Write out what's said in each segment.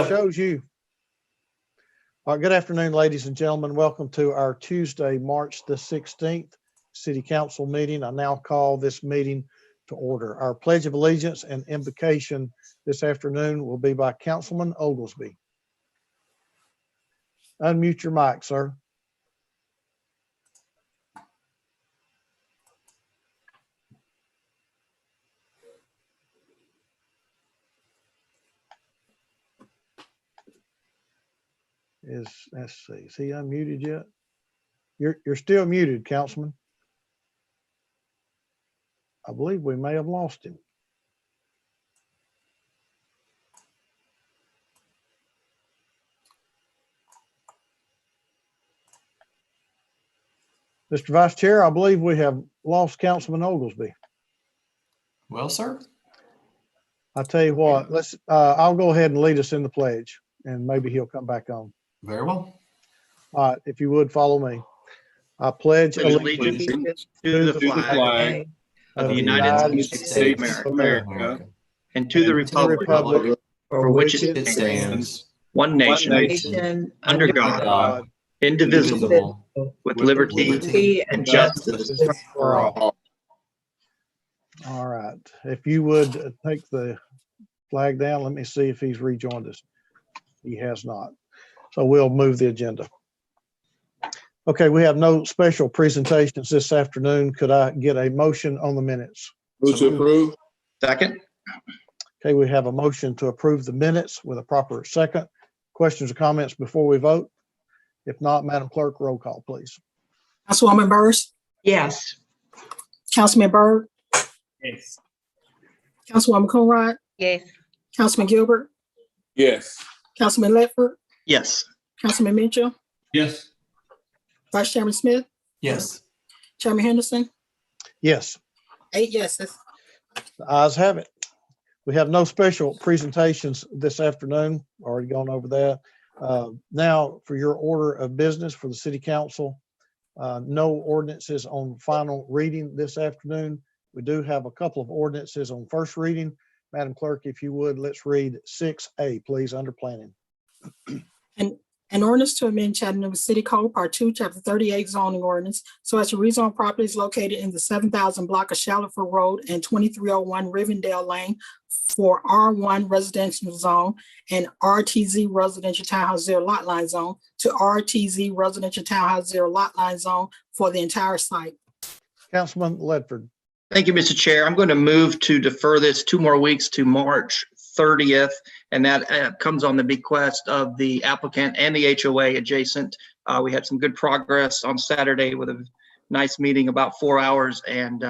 Shows you. All right, good afternoon, ladies and gentlemen. Welcome to our Tuesday, March the 16th City Council meeting. I now call this meeting to order. Our Pledge of Allegiance and invocation this afternoon will be by Councilman Oglesby. Unmute your mic, sir. Let's see, is he unmuted yet? You're still muted, Councilman. I believe we may have lost him. Mr. Vice Chair, I believe we have lost Councilman Oglesby. Well, sir. I'll tell you what, I'll go ahead and lead us in the pledge and maybe he'll come back on. Very well. All right, if you would follow me. I pledge allegiance to the flag of the United States of America and to the republic for which it stands, one nation, under God, indivisible, with liberty and justice for all. All right, if you would take the flag down, let me see if he's rejoined us. He has not. So we'll move the agenda. Okay, we have no special presentations this afternoon. Could I get a motion on the minutes? Move to approve. Second. Okay, we have a motion to approve the minutes with a proper second. Questions or comments before we vote? If not, Madam Clerk, roll call, please. Councilwoman Burrs? Yes. Councilman Byrd? Yes. Councilwoman Coonrod? Yes. Councilman Gilbert? Yes. Councilman Ledford? Yes. Councilman Mitchell? Yes. Vice Chairman Smith? Yes. Chairman Henderson? Yes, 8 yeses. the ayes have it. We have no special presentations this afternoon. Already gone over that. Now, for your order of business for the City Council, no ordinances on final reading this afternoon. We do have a couple of ordinances on first reading. Madam Clerk, if you would, let's read 6A, please, under planning. An ordinance to amend Chattanooga City Code Part 2, Chapter 38 zoning ordinance so as to rezone properties located in the 7,000 block of Shallowford Road and 2301 Rivendell Lane for R1 residential zone and RTZ residential townhouse zero lot line zone to RTZ residential townhouse zero lot line zone for the entire site. Councilman Ledford. Thank you, Mr. Chair. I'm going to move to defer this 2 more weeks to March 30th, and that comes on the bequest of the applicant and the HOA adjacent. We had some good progress on Saturday with a nice meeting, about 4 hours, and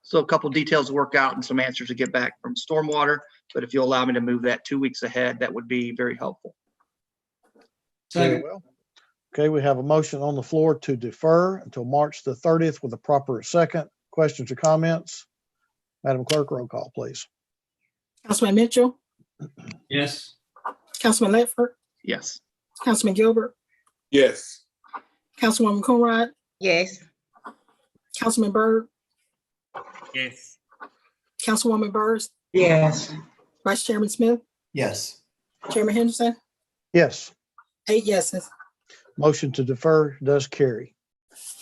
still a couple details to work out and some answers to get back from stormwater. But if you'll allow me to move that 2 weeks ahead, that would be very helpful. Very well. Okay, we have a motion on the floor to defer until March the 30th with a proper second. Questions or comments? Madam Clerk, roll call, please. Councilman Mitchell? Yes. Councilman Ledford? Yes. Councilman Gilbert? Yes. Councilwoman Coonrod? Yes. Councilman Byrd? Yes. Councilwoman Burrs? Yes. Vice Chairman Smith? Yes. Chairman Henderson? Yes, 8 yeses. motion to defer does carry.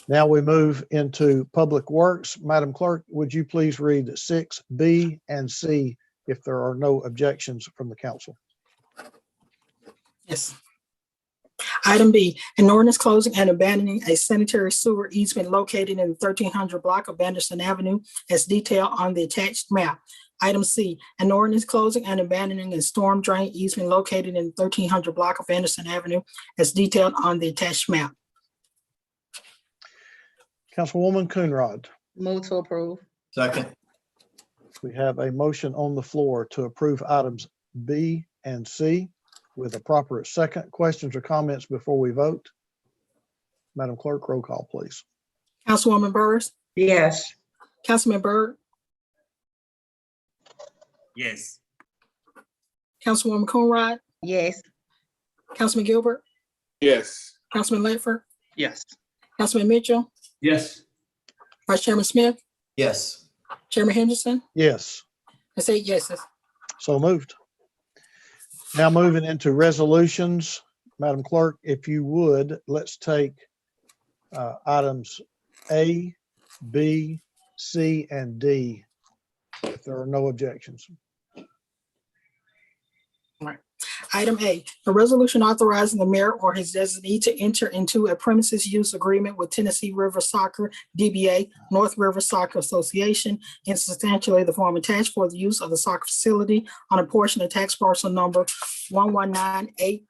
Now we move into Public Works. Madam Clerk, would you please read 6B and C if there are no objections from the council? Yes. Item B, an ordinance closing and abandoning a sanitary sewer easement located in the 1300 block of Anderson Avenue as detailed on the attached map. Item C, an ordinance closing and abandoning a storm drain easement located in the 1300 block of Anderson Avenue as detailed on the attached map. Councilwoman Coonrod, Move to approve. Second. we have a motion on the floor to approve items B and C with a proper second. Questions or comments before we vote? Madam Clerk, roll call, please. Councilwoman Burrs? Yes. Councilman Byrd? Yes. Councilwoman Coonrod? Yes. Councilman Gilbert? Yes. Councilman Ledford? Yes. Councilman Mitchell? Yes. Vice Chairman Smith? Yes. Chairman Henderson? Yes, That's 8 yeses. so moved. Now moving into resolutions, Madam Clerk, if you would, let's take items A, B, C, and D, if there are no objections. Item A, a resolution authorizing the mayor or his designee to enter into a premises use agreement with Tennessee River Soccer, DBA, North River Soccer Association, in substantially the form attached for the use of the soccer facility on a portion of tax parcel number 1198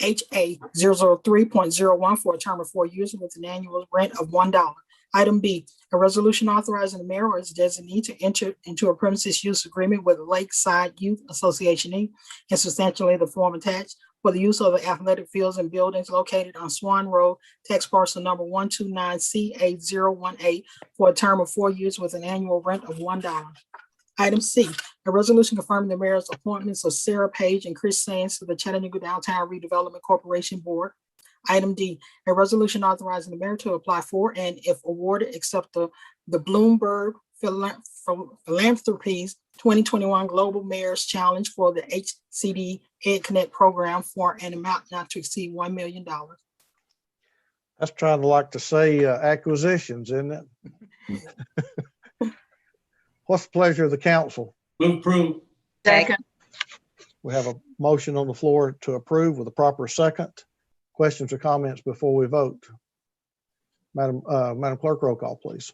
HA 003.01 for a term of 4 years with an annual rent of $1. Item B, a resolution authorizing the mayor or his designee to enter into a premises use agreement with Lakeside Youth Association, Inc., in substantially the form attached for the use of the athletic fields and buildings located on Swan Road, tax parcel number 129C8018 for a term of 4 years with an annual rent of $1. Item C, a resolution confirming the mayor's appointments of Sarah Page and Chris Sands to the Chattanooga Downtown Redevelopment Corporation Board. Item D, a resolution authorizing the mayor to apply for and, if awarded, accept the Bloomberg Philanthropies 2021 Global Mayor's Challenge for the HCD Ed Connect program for an amount not to exceed $1 million. That's trying to like to say acquisitions, isn't it? What's the pleasure of the council? Move approve. Second. We have a motion on the floor to approve with a proper second. Questions or comments before we vote? Madam Clerk, roll call, please.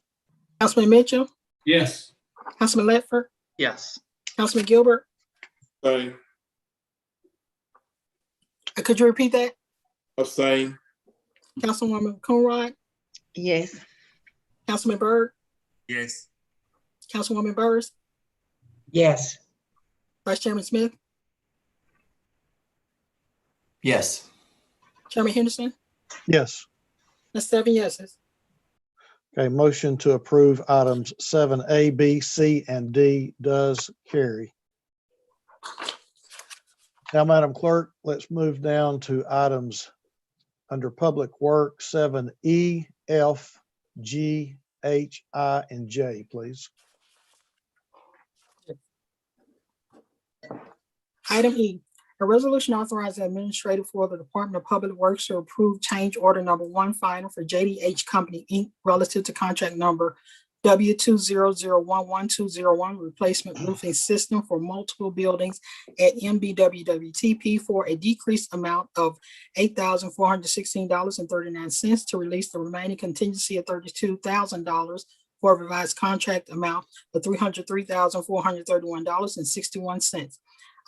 Councilman Mitchell, Yes. Councilman Ledford, Yes. Councilman Gilbert, Abstain. could you repeat that? Abstain. Councilwoman Coonrod, Yes. Councilman Byrd, Yes. Councilwoman Burrs, Yes. Vice Chairman Smith, Yes. Chairman Henderson, Yes. that's 7 yeses. Okay, motion to approve items 7A, B, C, and D does carry. Now, Madam Clerk, let's move down to items under Public Work 7E, F, G, H, I, and J, please. Item E, a resolution authorizing the administrator for the Department of Public Works to approve change order number 1 final for JDH Company, Inc. relative to contract number W200112001 replacement roofing system for multiple buildings at MBWWTP for a decreased amount of $8,416.39 to release the remaining contingency of $32,000 for a revised contract amount of $303,431.61.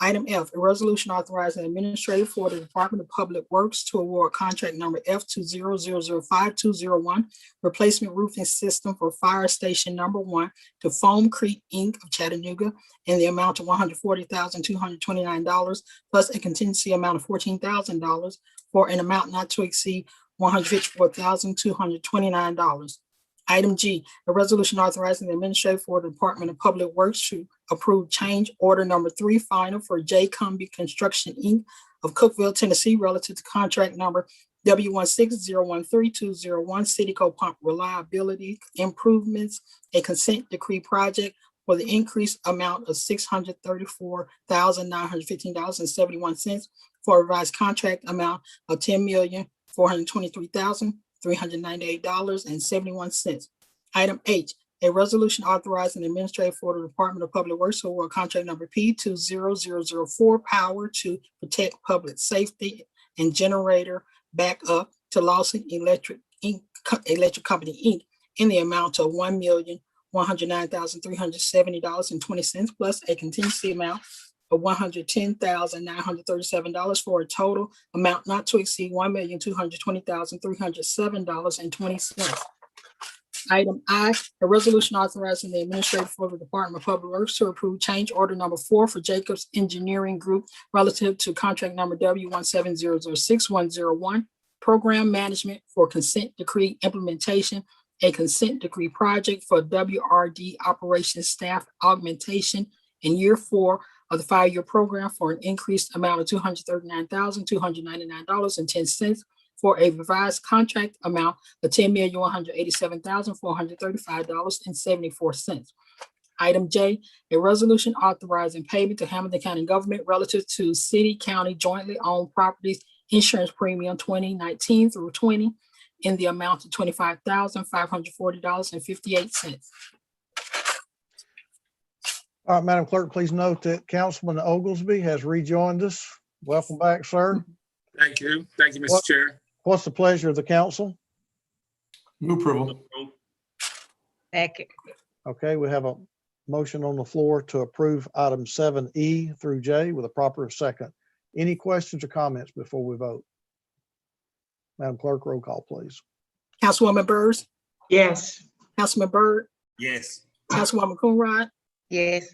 Item F, a resolution authorizing the administrator for the Department of Public Works to award contract number F20005-201 replacement roofing system for Fire Station Number 1 to Foam Creek, Inc. of Chattanooga in the amount of $140,229 plus a contingency amount of $14,000 for an amount not to exceed $154,229. Item G, a resolution authorizing the administrator for the Department of Public Works to approve change order number 3 final for J. Cumbie Construction, Inc. of Cookeville, Tennessee, relative to contract number W16013-201 Cityco Pump Reliability Improvements, a consent decree project for the increased amount of $634,915.71 for a revised contract amount of $10,423,398.71. Item H, a resolution authorizing the administrator for the Department of Public Works to award contract number P20004 Power to Protect Public Safety and Generator Backup to Lawson Electric Company, Inc. in the amount of $1,109,370.20 plus a contingency amount of $110,937 for a total amount not to exceed $1,220,307.20. Item I, a resolution authorizing the administrator for the Department of Public Works to approve change order number 4 for Jacobs Engineering Group relative to contract number W17006-101, program management for consent decree implementation, a consent decree project for WRD operations staff augmentation in year 4 of the 5-year program for an increased amount of $239,299.10 for a revised contract amount of $10,187,435.74. Item J, a resolution authorizing payment to Hamilton County government relative to city-county jointly owned properties insurance premium 2019 through 20 in the amount of $25,540.58. All right, Madam Clerk, please note that Councilman Oglesby has rejoined us. Welcome back, sir. Thank you. Thank you, Mr. What- Chair. What's the pleasure of the council? Move approval. Second. Okay, we have a motion on the floor to approve item 7E through J with a proper second. Any questions or comments before we vote? Madam Clerk, roll call, please. Councilwoman Byrd, Yes. Councilman Byrd, Yes. Councilwoman Coonrod, Yes.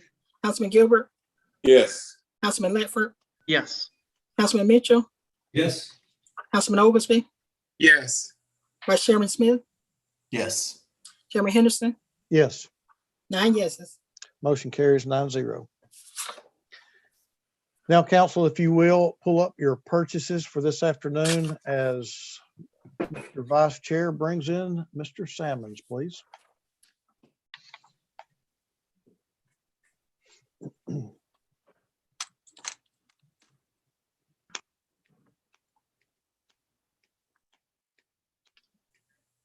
Councilman Gilbert, Yes. Councilman Ledford, Yes. Councilman Mitchell, Yes. Councilman Oglesby, Yes. Vice Chairman Smith, Yes. Chairman Henderson, Yes, 9 yeses. motion carries 9-0. Now, council, if you will, pull up your purchases for this afternoon as Mr. Vice Chair brings in Mr. Salmons, please.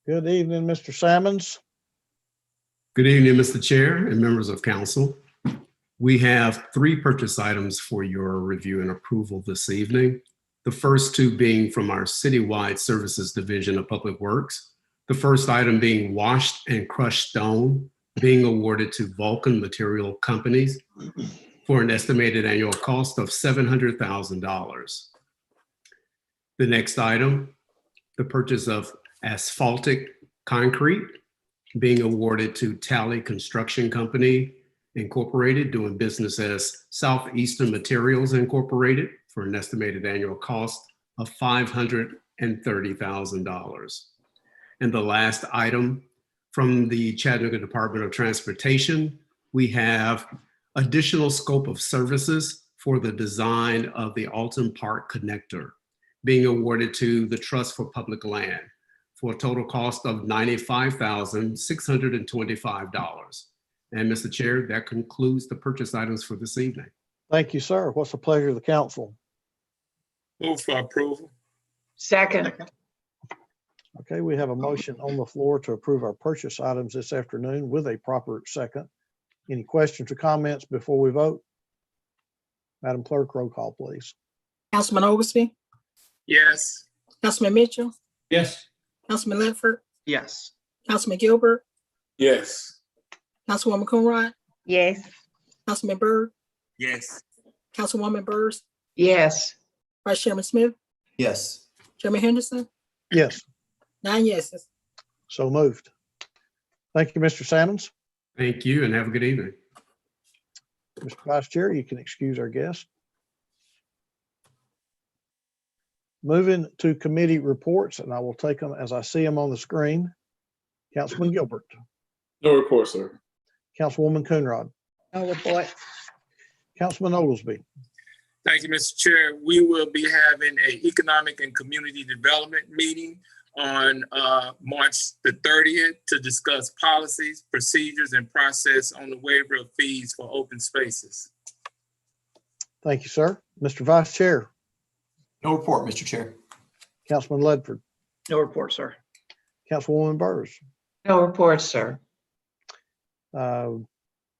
Good evening, Mr. Salmons. Good evening, Mr. Chair and members of council. We have 3 purchase items for your review and approval this evening. The first 2 being from our citywide services division of Public Works. The first item being washed and crushed stone being awarded to Vulcan Material Companies for an estimated annual cost of $700,000. The next item, the purchase of asphaltic concrete being awarded to Tally Construction Company Incorporated, doing business as Southeastern Materials Incorporated, for an estimated annual cost of $530,000. And the last item from the Chattanooga Department of Transportation, we have additional scope of services for the design of the Alton Park Connector being awarded to the Trust for Public Land for a total cost of $95,625. And Mr. Chair, that concludes the purchase items for this evening. Thank you, sir. What's the pleasure of the council? Move for approval. Second. Okay, we have a motion on the floor to approve our purchase items this afternoon with a proper second. Any questions or comments before we vote? Madam Clerk, roll call, please. Councilman Oglesby, Yes. Councilman Mitchell, Yes. Councilman Ledford, Yes. Councilman Gilbert, Yes. Councilwoman Coonrod, Yes. Councilman Byrd, Yes. Councilwoman Byrd, Yes. Vice Chairman Smith, Yes. Chairman Henderson, Yes, 9 yeses. so moved. Thank you, Mr. Salmons. Thank you and have a good evening. Mr. Vice Chair, you can excuse our guest. Moving to committee reports, and I will take them as I see them on the screen. Councilman Gilbert, No report, sir. Councilwoman Coonrod, No report. Councilman Oglesby, Thank you, Mr. Chair. We will be having an economic and community development meeting on March the 30th to discuss policies, procedures, and process on the waiver of fees for open spaces. thank you, sir. Mr. Vice Chair, No report, Mr. Chair. Councilman Ledford, No report, sir. Councilwoman Byrd, No report, sir.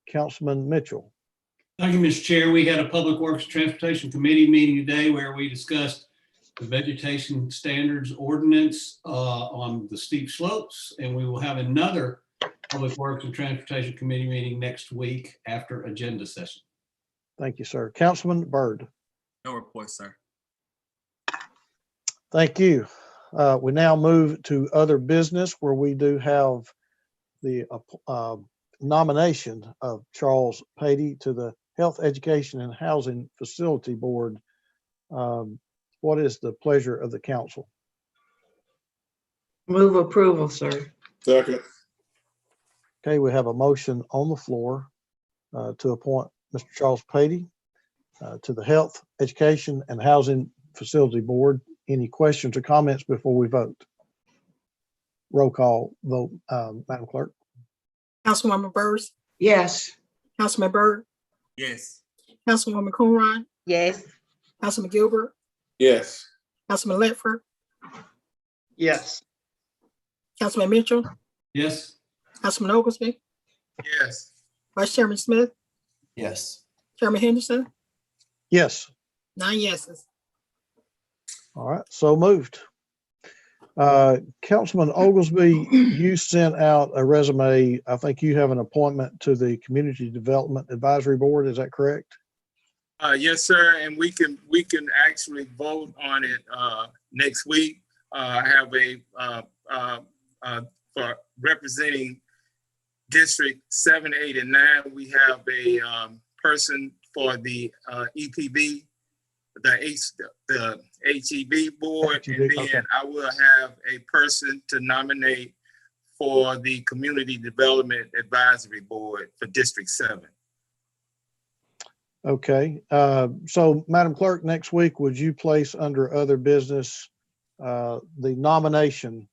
Councilman Mitchell. Thank you, Mr. Chair. We had a Public Works Transportation Committee meeting today where we discussed the vegetation standards ordinance on the steep slopes. And we will have another Public Works and Transportation Committee meeting next week after agenda session. Thank you, sir. Councilman Byrd. No report, sir. Thank you. We now move to other business where we do have the nomination of Charles Payton to the Health, Education, and Housing Facility Board. What is the pleasure of the council? Move approval, sir. Second. Okay, we have a motion on the floor to appoint Mr. Charles Payton to the Health, Education, and Housing Facility Board. Any questions or comments before we vote? Roll call vote, Madam Clerk. Councilwoman Byrd, Yes. Councilman Byrd, Yes. Councilwoman Coonrod, Yes. Councilman Gilbert, Yes. Councilman Ledford, Yes. Councilman Mitchell, Yes. Councilman Oglesby, Yes. Vice Chairman Smith, Yes. Chairman Henderson, Yes. 9 yeses. All right, so moved. Councilman Oglesby, you sent out a resume. I think you have an appointment to the Community Development Advisory Board. Is that correct? Yes, sir, and we can actually vote on it next week. I have for representing District 7, 8, and 9. We have a person for the EPB, the HEB board, HEB, and then okay. I will have a person to nominate for the Community Development Advisory Board for District 7. Okay, so Madam Clerk, next week, would you place under other business the nomination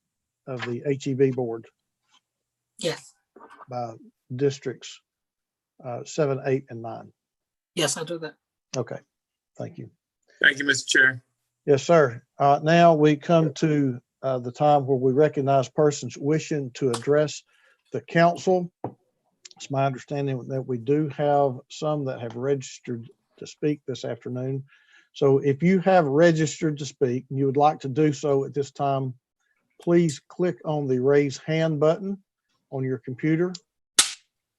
of the HEB board Yes, by districts 7, 8, and 9? yes, I'll do that. Okay, thank you. Thank you, Mr. Chair. Yes, sir. Now we come to the time where we recognize persons wishing to address the council. It's my understanding that we do have some that have registered to speak this afternoon. So if you have registered to speak and you would like to do so at this time, please click on the raise hand button on your computer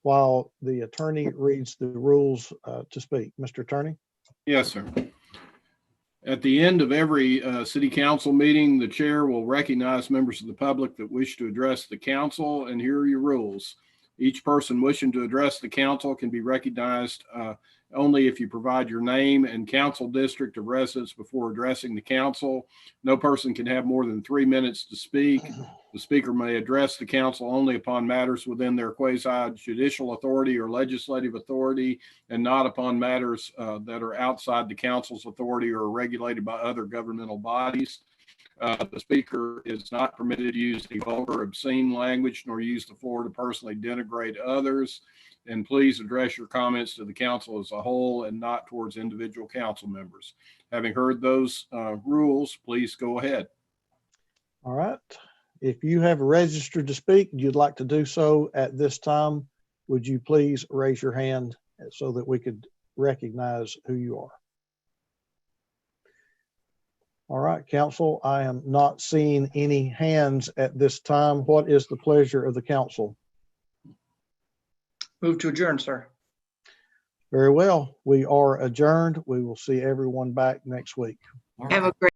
while the attorney reads the rules to speak. Mr. Attorney? Yes, sir. At the end of every city council meeting, the chair will recognize members of the public that wish to address the council, and here are your rules. Each person wishing to address the council can be recognized only if you provide your name and council district of residence before addressing the council. No person can have more than 3 minutes to speak. The speaker may address the council only upon matters within their quasi-judicial authority or legislative authority, and not upon matters that are outside the council's authority or are regulated by other governmental bodies. The speaker is not permitted to use any vulgar, obscene language, nor use the floor to personally denigrate others. And please address your comments to the council as a whole and not towards individual council members. Having heard those rules, please go ahead. All right. If you have registered to speak, you'd like to do so at this time, would you please raise your hand so that we could recognize who you are? All right, council, I am not seeing any hands at this time. What is the pleasure of the council? Move to adjourn, sir. Very well. We are adjourned. We will see everyone back next week. Have a great